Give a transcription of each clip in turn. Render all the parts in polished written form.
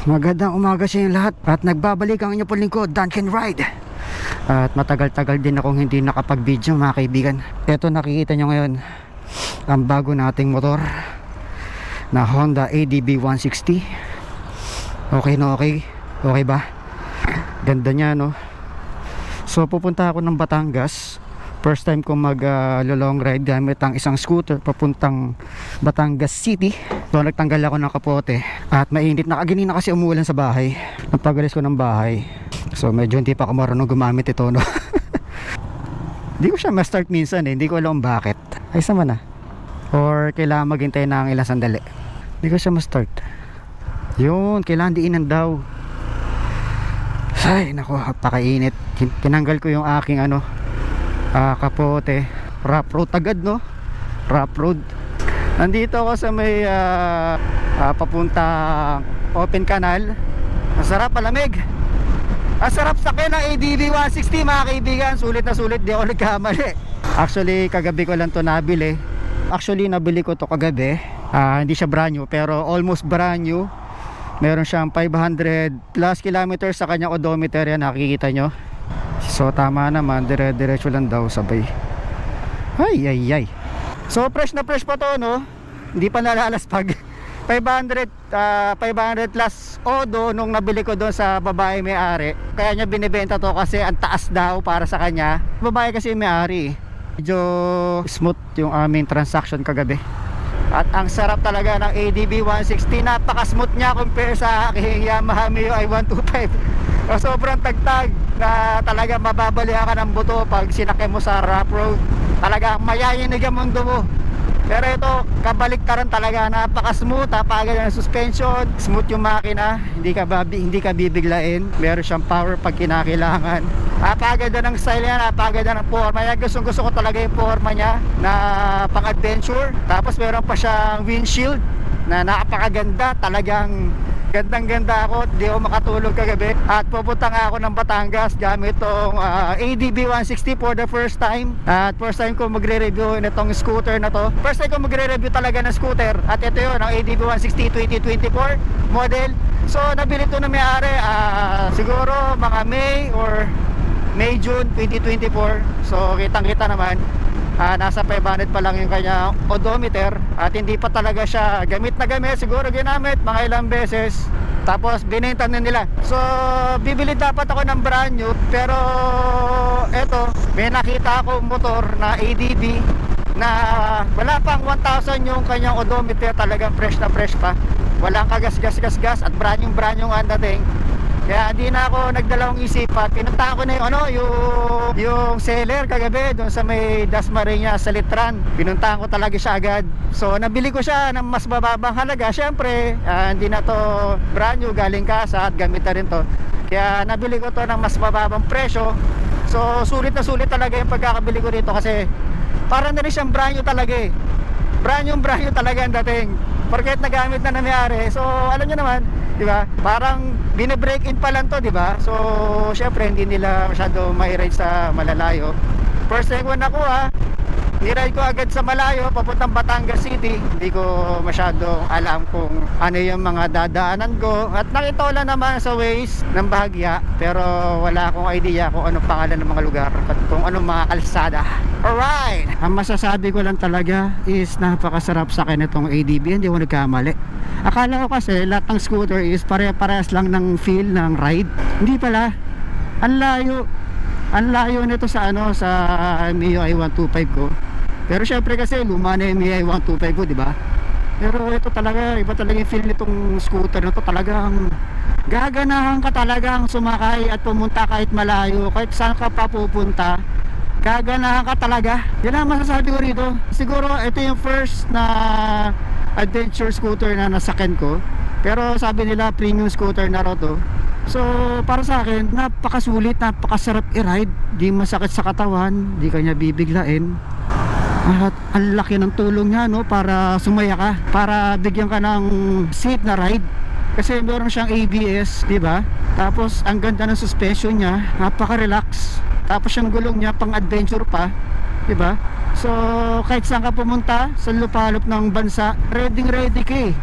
Magandang umaga sa inyo lahat. At nagbabalik ang inyo po lingkod, Duncan Ride. At matagal-tagal din akong hindi nakapag-video mga kaibigan. Ito nakikita nyo ngayon ang bago nating motor na Honda ADB 160. Okay na okay? Okay ba? Ganda niya no? So pupunta ako ng Batangas. First time ko mag long ride gamit ang isang scooter papuntang Batangas City. So nagtanggal ako ng kapote at mainit na kaginina kasi umuulan sa bahay. Napagalis ko ng bahay. So medyo hindi pa ako marunong gumamit ito no. Hindi ko siya ma-start minsan eh. Hindi ko alam bakit. Ayos naman ah. Or kailangan maghintay ng ilang sandali. Hindi ko siya ma-start. Yun, kailangan diinan daw. Ay naku, napakainit. Tinanggal ko yung aking kapote. Rough road agad no. Rough road. Nandito ako sa may papuntang open canal. Masarap, palamig. Ang sarap sakyan ng ADB 160 mga kaibigan. Sulit na sulit, di ako nagkamali. Actually kagabi ko lang to nabili. Actually nabili ko to kagabi. Hindi siya brand new pero almost brand new. Meron siyang 500 plus kilometers sa kanyang odometer. Yan nakikita nyo. So tama naman, dire-diretso lang daw sabay. Ay. So fresh na fresh pa to no. Hindi pa nalalaspag. 500 plus odo nung nabili ko doon sa babae may-ari. Kaya niya binibenta to kasi ang taas daw para sa kanya. Babae kasi may-ari. Medyo smooth yung aming transaction kagabi. At ang sarap talaga ng ADB 160. Napaka-smooth niya compare sa aking Yamaha MIUI 125. Sobrang tagtag na talaga mababalihan ka ng buto pag sinakay mo sa rough road. Talaga mayayinig ang mundo mo. Pero ito kabaliktaran talaga. Napaka-smooth, napakaganda ng suspension. Smooth yung makina. Hindi ka bibiglain. Meron siyang power pag kinakailangan. Napakaganda ng style niya, napakaganda ng forma niya. Gusto ko talaga yung forma niya na pang-adventure. Tapos meron pa siyang windshield na napakaganda. Talagang gandang-ganda ako. Hindi ako makatulog kagabi. At pupunta nga ako ng Batangas gamit itong ADB 160 for the first time. At first time ko magre-review nitong scooter na to. First time ko magre-review talaga ng scooter. At ito yun, ang ADB 160 2024 model. So nabili ito na may-ari siguro mga May-June 2024. So kitang-kita naman. Nasa 500 pa lang yung kanyang odometer. At hindi pa talaga siya gamit na gamit. Siguro ginamit mga ilang beses. Tapos binenta na nila. So bibili dapat ako ng brand new. Pero eto, may nakita ako motor na ADB na wala pang 1,000 yung kanyang odometer. Talagang fresh na fresh pa. Walang kagas-gas-gas at brand yung ang dating. Kaya hindi na ako nagdalawang isipan. Pinuntahan ko na yung seller kagabi doon sa may Dasmariñas sa Litran. Pinuntahan ko talaga siya agad. So nabili ko siya ng mas bababang halaga. Syempre hindi na to brand new, galing kasa at gamit na rin to. Kaya nabili ko to ng mas bababang presyo. So sulit na sulit talaga yung pagkakabili ko dito kasi parang na rin siyang brand new talaga eh. Brand new talaga ang dating. Porket nagamit na may-ari. So alam nyo naman, di ba? Parang bine-break in pa lang to, di ba? So syempre hindi nila masyado mai-ride sa malalayo. First time ko nakuha, ni-ride ko agad sa malayo papuntang Batangas City. Hindi ko masyadong alam kung ano yung mga dadaanan ko. At nakita ko lang naman sa Waze ng bahagya. Pero wala akong idea kung anong pangalan ng mga lugar at kung anong mga kalsada. Alright! Ang masasabi ko lang talaga is napakasarap sa akin itong ADB. Hindi ko nagkamali. Akala ko kasi lahat ng scooter is pare-parehas lang ng feel ng ride. Hindi pala. Ang layo nito sa sa MIUI 125 ko. Pero syempre kasi luma na yung MIUI 125 ko, di ba? Pero ito talaga, iba talaga yung feel nitong scooter na to. Talagang gaganahan ka talagang sumakay at pumunta kahit malayo, kahit saan ka pa pupunta. Gaganahan ka talaga. Yan ang masasabi ko rito. Siguro ito yung first na adventure scooter na nasakyan ko. Pero sabi nila premium scooter na raw to. So para sa akin napakasulit, napakasarap i-ride. Di masakit sa katawan, di kanya bibiglain. At ang laki ng tulong niya no, para sumaya ka, para bigyan ka ng safe na ride. Kasi meron siyang ABS, di ba? Tapos ang ganda ng suspension niya, napaka-relax. Tapos yung gulong niya pang adventure pa, di ba? So kahit saan ka pumunta sa lupalop ng bansa, ready ka eh.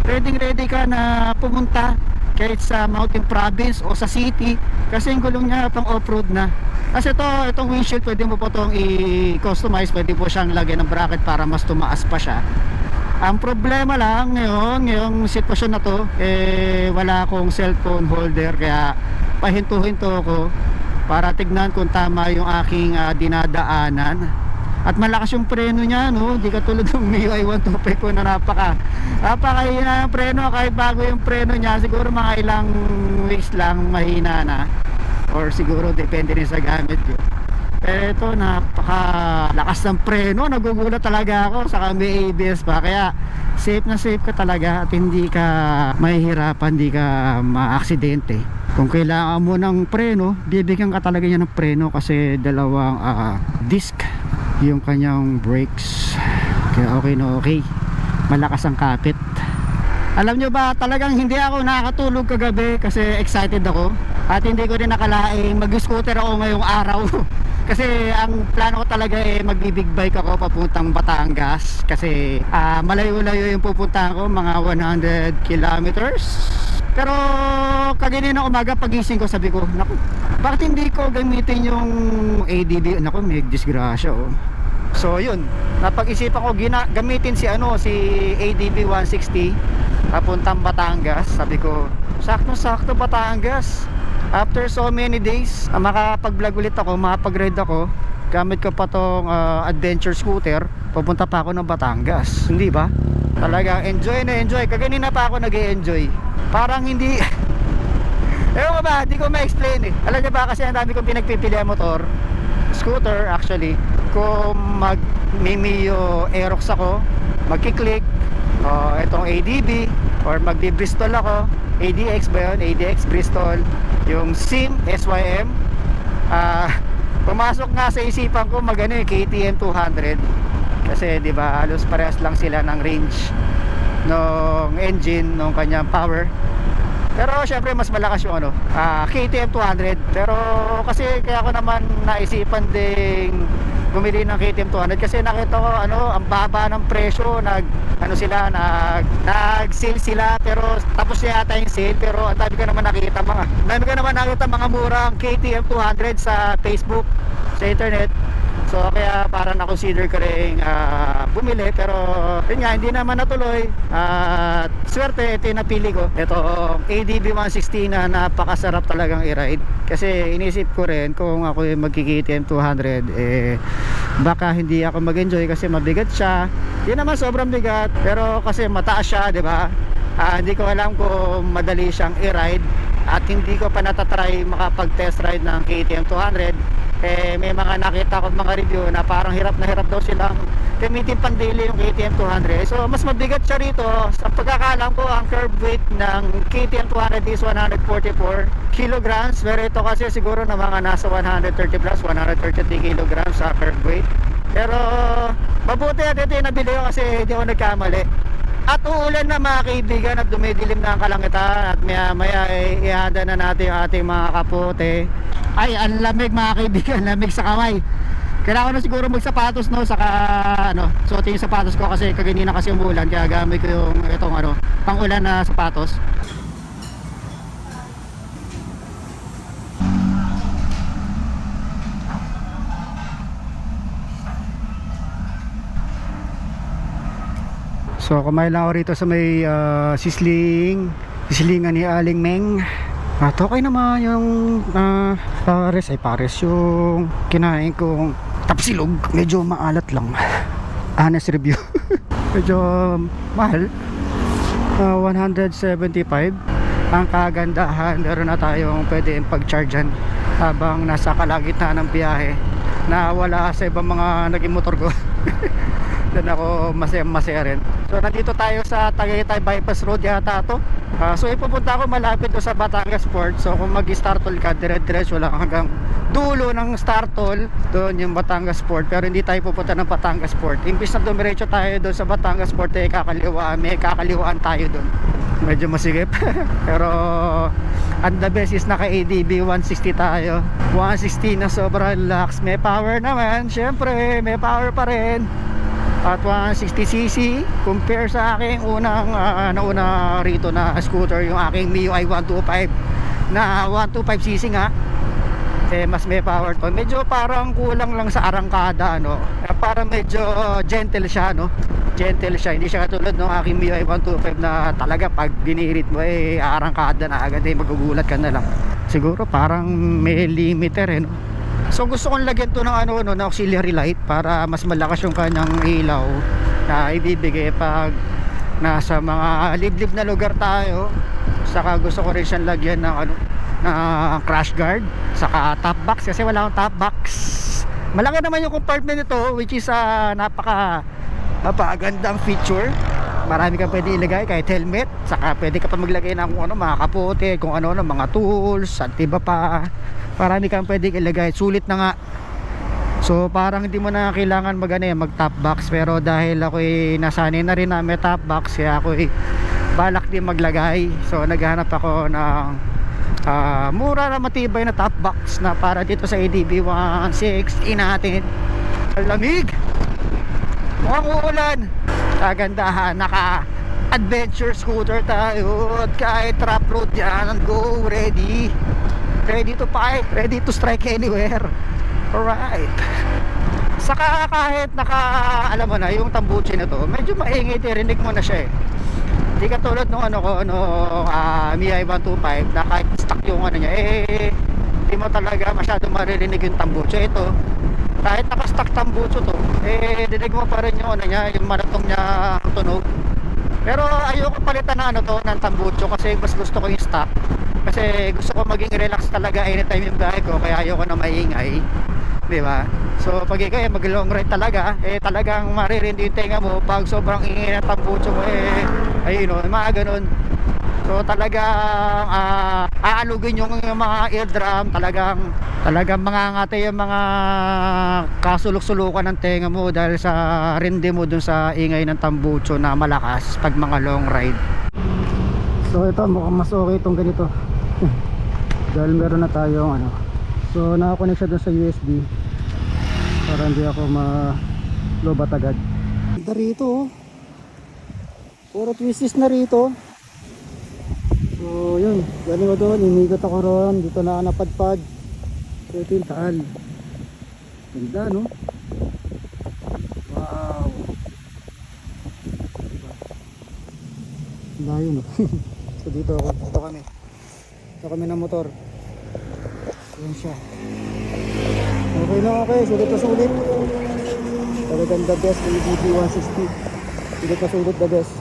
Ready ka na pumunta kahit sa mountain province o sa city, kasi yung gulong niya pang off-road na. Kasi itong windshield pwede mo po itong i-customize, pwede po siyang lagyan ng bracket para mas tumaas pa siya. Ang problema lang ngayon, ngayong sitwasyon na to, wala akong cellphone holder, kaya pahinto-hinto ko para tignan kung tama yung aking dinadaanan. At malakas yung preno niya, no? Di katulad ng MIUI 125 ko na napakahina yung preno. Kahit bago yung preno niya, siguro mga ilang weeks lang mahina na, or siguro depende rin sa gamit ko. Pero ito, napakalakas ng preno. Nagugulat talaga ako. Saka may ABS pa, kaya safe na safe ka talaga at hindi ka mahihirapan, hindi ka ma-aksidente. Kung kailangan mo ng preno, bibigyan ka talaga niya ng preno, kasi dalawang disc yung kanyang brakes, kaya okay na okay. Malakas ang kapit. Alam nyo ba, talagang hindi ako nakakatulog kagabi kasi excited ako, at hindi ko rin nakalaing mag-scooter ako ngayong araw. Kasi ang plano ko talaga magbibig bike ako papuntang Batangas, kasi malayo-layo yung pupuntahan ko, mga 100 kilometers. Pero kaganina umaga pagising ko, sabi ko, naku, bakit hindi ko gamitin yung ADB? Naku, may disgrasya, oh. So yun, napag-isipan ko gamitin si ADB 160 papuntang Batangas. Sabi ko, sakto-sakto Batangas. After so many days, makapag-vlog ulit ako, makapag-ride ako. Gamit ko pa tong adventure scooter, pupunta pa ako ng Batangas. Hindi ba? Talaga enjoy na enjoy. Kaganina pa ako nag-e-enjoy. Parang hindi ewan ko ba, hindi ko ma-explain Alam niyo ba, kasi ang dami kong pinagpipili ang motor, scooter actually. Kung mag-Mimio Aerox ako, magki-click itong ADB, or magbi-Bristol ako, ADX ba yun? ADX Bristol, yung SIM, SYM. Pumasok nga sa isipan ko KTM 200, kasi di ba halos parehas lang sila ng range ng engine, ng kanyang power. Pero syempre mas malakas yung KTM 200. Pero kasi kaya ko naman naisipan ding bumili ng KTM 200 kasi nakita ko ang baba ng presyo. Nag-sale sila, pero tapos yata yung sale. Pero ang dami ko naman nakita mga murang KTM 200 sa Facebook, sa internet. So kaya parang na-consider ko rin bumili, pero yun nga, hindi naman natuloy. At swerte, ito yung napili ko, ito ADB 160 na napakasarap talagang i-ride. Kasi inisip ko rin kung ako yung magki-KTM 200, baka hindi ako mag-enjoy kasi mabigat siya. Hindi naman sobrang bigat, pero kasi mataas siya, di ba? Hindi ko alam kung madali siyang i-ride, at hindi ko pa natatry makapag-test ride ng KTM 200. May mga nakita ko mga review na parang hirap na hirap daw silang gamitin pandili yung KTM 200. So mas mabigat siya rito. Sa pagkakalam ko, ang curb weight ng KTM 200 is 144 kilograms, pero ito kasi siguro na mga nasa 130 plus, 133 kilograms sa curb weight. Pero mabuti at ito yung nabili ko kasi hindi ako nagkamali. At uulan na mga kaibigan, at dumidilim na ang kalangitan, at maya maya ihanda na natin yung ating mga kapote. Ay, ang lamig mga kaibigan, lamig sa kamay. Kailangan na siguro magsapatos, no, saka suotin yung sapatos ko kasi kaganina kasi umulan, kaya gamit ko yung itong pang-ulan na sapatos. So kumain lang ako rito sa may sislingan ni Aling Meng. At okay naman yung pares yung kinain kong tapsilog. Medyo maalat lang, honest review. Medyo mahal, 175. Ang kagandahan, meron na tayong pwede pag-chargean habang nasa kalagitnaan ng biyahe, na wala sa ibang mga naging motor ko. Doon ako masaya rin. So nandito tayo sa Tagaytay Bypass Road yata to. So ipupunta ako malapit doon sa Batangas Port. So kung mag-startol ka, dire-diretso lang hanggang dulo ng startol, doon yung Batangas Port. Pero hindi tayo pupunta ng Batangas Port. Imbis na dumiretso tayo doon sa Batangas Port, kakaliwaan tayo doon. Medyo masigip. Pero ang the best is naka ADB 160 tayo. 160 na sobrang relax. May power naman, syempre may power pa rin. at 160cc compare sa aking unang nauna rito na scooter, yung aking MIUI 125 na 125cc nga. Mas may power to. Medyo parang kulang lang sa arangkada, no? Parang medyo gentle siya, no? Gentle siya, hindi siya katulad ng aking MIUI 125 na talaga pag binirit mo arangkada na agad, magugulat ka na lang. Siguro parang may limiter, no? So gusto kong lagyan to ng na auxiliary light para mas malakas yung kanyang ilaw na ibibigay pag nasa mga liblib na lugar tayo. Saka gusto ko rin siyang lagyan ng na crash guard, saka top box kasi wala akong top box. Malaki naman yung compartment nito, which is napakagandang feature. Marami kang pwede ilagay, kahit helmet, saka pwede ka pa maglagay ng mga kapote, kung mga tools, at iba pa. Marami kang pwede ilagay, sulit na nga. So parang hindi mo na kailangan mag top box, pero dahil ako'y nasanay na rin na may top box, kaya ako'y balak din maglagay. So naghanap ako ng mura na matibay na top box na para dito sa ADB 160 natin. Lamig, mukhang uulan. Kagandahan, naka adventure scooter tayo at kahit trap road yan, go, ready to fight, ready to strike anywhere. Alright. Saka kahit alam mo na yung tambuchi na to, medyo maingay, tirinig mo na siya Hindi katulad nung MIUI 125 na kahit stuck yung niya, hindi mo talaga masyado maririnig yung tambucho. Ito, kahit naka-stuck tambucho to, dinig mo pa rin yung niya, yung maratong niya tunog. Pero ayoko palitan na ng tambucho kasi mas gusto ko yung stock. Kasi gusto ko maging relax talaga anytime yung biyahe ko, kaya ayoko na maingay. Diba? So pag ikaw mag long ride talaga, talagang maririndi yung tenga mo pag sobrang ingay ng tambucho mo, mga ganun. So talagang aalugin yung mga eardrum, talagang mangangate yung mga kasulok-sulukan ng tenga mo dahil sa rindi mo dun sa ingay ng tambucho na malakas pag mga long ride. So ito, mukhang mas okay itong ganito dahil meron na tayong so nakakonect siya dun sa USB para hindi ako ma-lobat agad. Ito rito puro twists na rito. So yun, galing ko doon, inigot ako roon, dito na napadpad. Ito yung taal. Ganda, no? Wow, layo, no? So dito kami ng motor. Yan siya. Okay na, okay, sulit na sulit. Talagang the best, ADB 160. Sulit na sulit, the best.